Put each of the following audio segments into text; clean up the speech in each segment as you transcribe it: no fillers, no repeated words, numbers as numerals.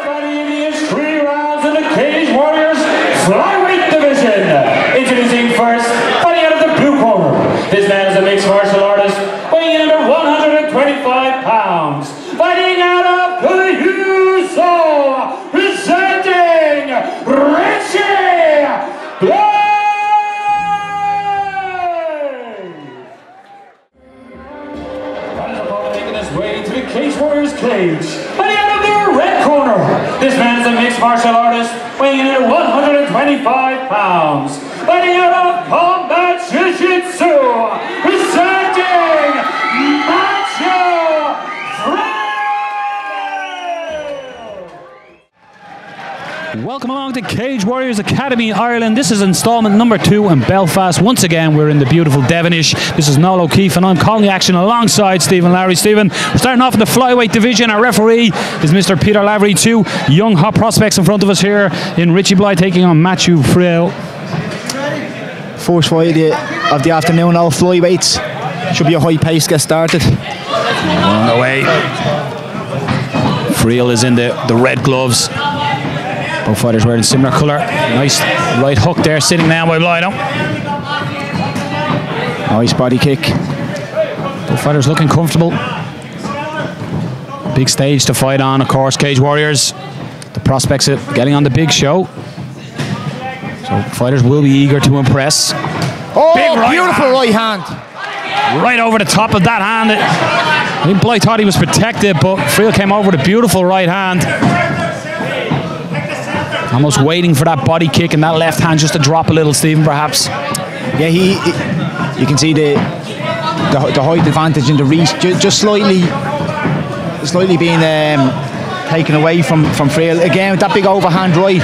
Everybody is 3 rounds in the Cage Warriors Flyweight division. Introducing first, fighting out of the blue corner. This man is a mixed martial artist, weighing in at 125 pounds. Fighting out of Kyuzo, presenting Richie Bligh. Way to the Cage Warriors cage. Fighting out of the red corner. This man is a mixed martial artist, weighing in at 125 pounds. Fighting out of Kombat Jitsu, presenting Friel. Welcome along to Cage Warriors Academy Ireland. This is installment number 2 in Belfast. Once again, we're in the beautiful Devenish. This is Noel O'Keefe and I'm calling the action alongside Stephen Lowry. Stephen, we're starting off in the flyweight division. Our referee is Mr. Peter Lavery. 2 young hot prospects in front of us here in Richie Bligh taking on Matthew Friel. First fight of the afternoon, all flyweights. Should be a high pace, get started. On the way. Friel is in the red gloves. Both fighters wearing similar colour. Nice right hook there, sitting down by Bligh. Nice body kick. Both fighters looking comfortable. Big stage to fight on, of course, Cage Warriors. The prospects of getting on the big show. So fighters will be eager to impress. Oh, big beautiful right hand. Right over the top of that hand. I think Bligh thought he was protected, but Friel came over with a beautiful right hand. Almost waiting for that body kick and that left hand just to drop a little, Stephen, perhaps. Yeah, you can see the height advantage in the reach, just slightly being taken away from Friel. Again, with that big overhand right.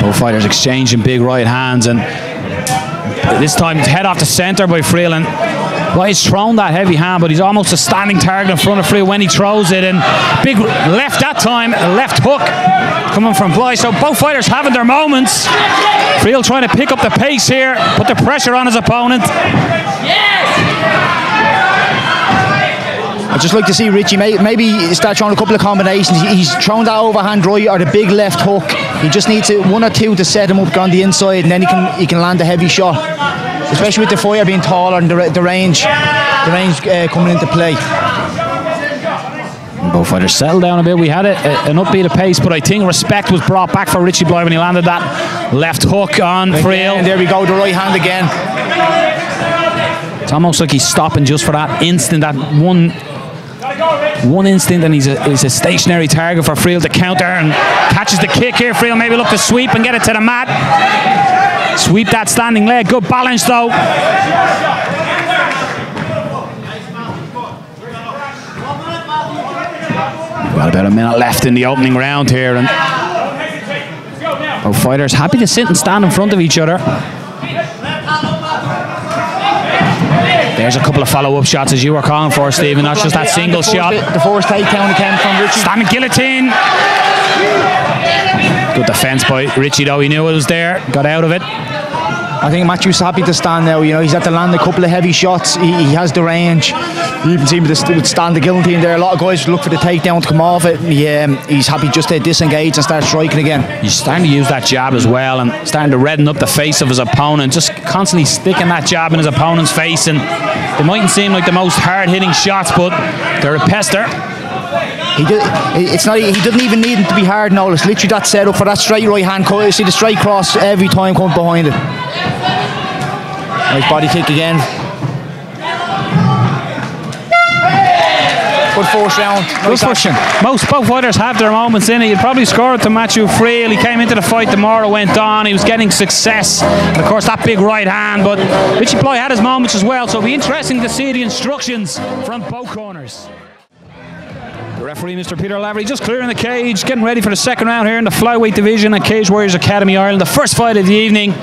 Both fighters exchanging big right hands, and this time it's head off the centre by Friel, and Bligh's thrown that heavy hand, but he's almost a standing target in front of Friel when he throws it, and big left that time, a left hook coming from Bligh. So both fighters having their moments. Friel trying to pick up the pace here, put the pressure on his opponent. I'd just like to see Richie maybe start throwing a couple of combinations. He's thrown that overhand right or the big left hook. He just needs 1 or 2 to set him up on the inside, and then he can land a heavy shot. Especially with the fire being taller and the range coming into play. Both fighters settled down a bit. We had an upbeat of pace, but I think respect was brought back for Richie Bligh when he landed that left hook on Friel. And there we go, the right hand again. It's almost like he's stopping just for that instant, that one instant, and he's a stationary target for Friel to counter, and catches the kick here. Friel maybe look to sweep and get it to the mat. Sweep that standing leg. Good balance though. Got about a minute left in the opening round here, and both fighters happy to sit and stand in front of each other. There's a couple of follow-up shots as you were calling for, Stephen. That's just that single shot. The first takedown came from Richie. Standing guillotine. Good defence by Richie though. He knew it was there. Got out of it. I think Matthew's happy to stand now. You know, he's had to land a couple of heavy shots. He has the range. You even see him with stand the guillotine there. A lot of guys look for the takedown to come off it. He's happy just to disengage and start striking again. He's starting to use that jab as well, and starting to redden up the face of his opponent. Just constantly sticking that jab in his opponent's face, and they mightn't seem like the most hard-hitting shots, but they're a pester. He doesn't even need him to be hard now. It's literally that setup for that straight right hand. You see the straight cross every time coming behind it. Nice body kick again. Good first round. Nice action. Both fighters have their moments in it. You'd probably score it to Matthew Friel. He came into the fight tomorrow, went on. He was getting success. And of course, that big right hand. But Richie Bligh had his moments as well. So it'll be interesting to see the instructions from both corners. The referee, Mr. Peter Lavery, just clearing the cage, getting ready for the second round here in the Flyweight division at Cage Warriors Academy Ireland. The first fight of the evening.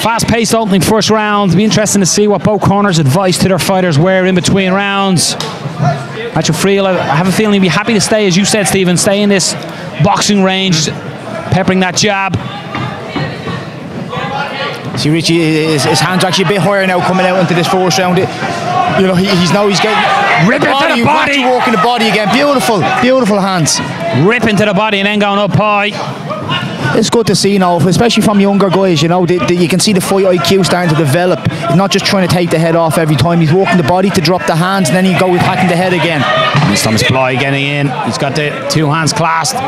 Fast-paced opening first round. It'll be interesting to see what both corners' advice to their fighters were in between rounds. Matthew Friel, I have a feeling he'll be happy to stay, as you said, Stephen, stay in this boxing range, peppering that jab. See, Richie, his hands are actually a bit higher now coming out into this first round. You know, he's getting rip it to the body, working the body again. Beautiful hands. ripping to the body and then going up high. It's good to see now, especially from younger guys, you know, you can see the fight IQ starting to develop. He's not just trying to take the head off every time, he's working the body to drop the hands and then he go attacking the head again. This time it's Bligh getting in, he's got the two hands clasped,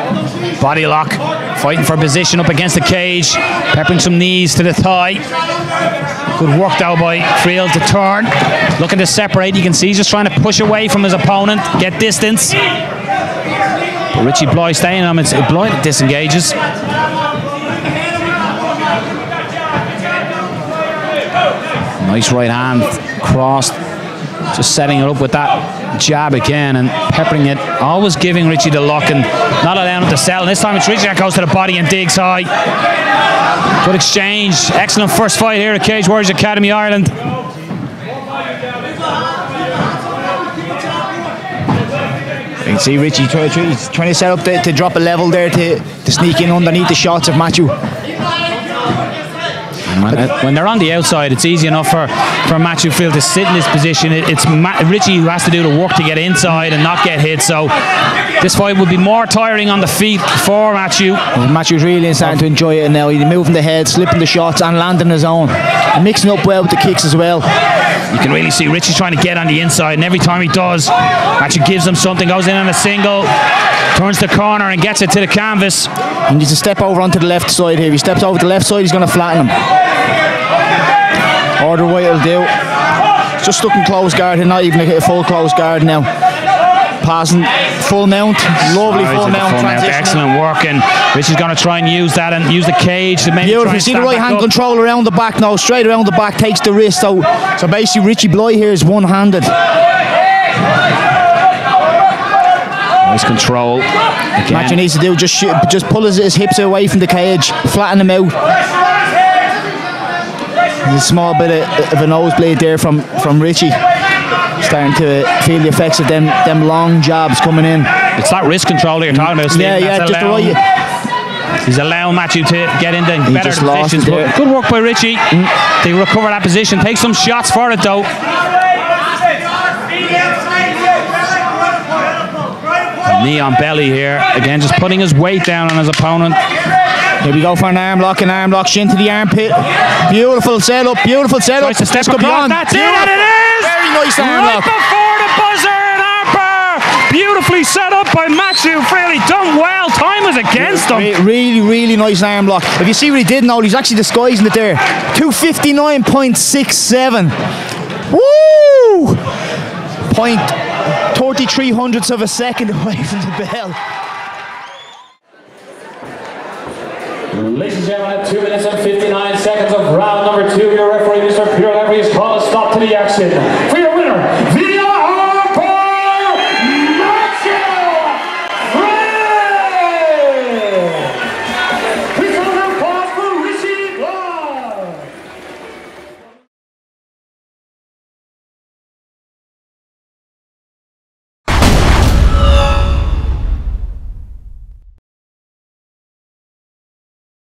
body lock, fighting for position up against the cage, peppering some knees to the thigh. Good work though by Friel to turn, looking to separate, you can see he's just trying to push away from his opponent, get distance. But Richie Bligh staying on him, it's Bligh that disengages. Nice right hand, crossed, just setting it up with that jab again and peppering it, always giving Richie the lock and not allowing him to settle. And this time it's Richie that goes to the body and digs high. Good exchange, excellent first fight here at Cage Warriors Academy Ireland. You can see Richie he's trying to set up to drop a level there to sneak in underneath the shots of Matthew. When they're on the outside, it's easy enough for Matthew Friel to sit in this position. It's Richie who has to do the work to get inside and not get hit. So this fight would be more tiring on the feet for Matthew. Matthew's really starting to enjoy it now. He's moving the head, slipping the shots and landing his own. And mixing up well with the kicks as well. You can really see Richie trying to get on the inside, and every time he does, Matthew gives him something, goes in on a single, turns the corner and gets it to the canvas. He needs to step over onto the left side here. If he steps over the left side, he's going to flatten him. Order what he'll do. He's just stuck in close guard and not even a full close guard now. Passing full mount, lovely full mount. Excellent work, and Richie's going to try and use that and use the cage to maybe beautiful. You see the right hand control around the back now, straight around the back, takes the wrist. So basically Richie Bligh here is one-handed. Nice control. Matthew needs to do just pull his hips away from the cage, flatten him out. There's a small bit of a nosebleed there from Richie. Starting to feel the effects of them long jabs coming in. It's that wrist control that you're talking about, Steve. Yeah, just the way he's allowing Matthew to get into better positions. Good work by Richie to recover that position. Take some shots for it though. Knee on belly here. Again, just putting his weight down on his opponent. Here we go for an arm lock, shin to the armpit. Beautiful setup, beautiful setup. Tries to step across, that's it, and it is! Very nice arm lock. Right before the buzzer, an armbar. Beautifully set up by Matthew Friel. Done well, time was against him. Really, really nice arm lock. If you see what he did now, he's actually disguising it there. 259.67. Woo! 0.33 hundredths of a second away from the bell. Ladies and gentlemen, at 2 minutes and 59 seconds of round number 2, your referee, Mr. Pure Levery, has called a stop to the action.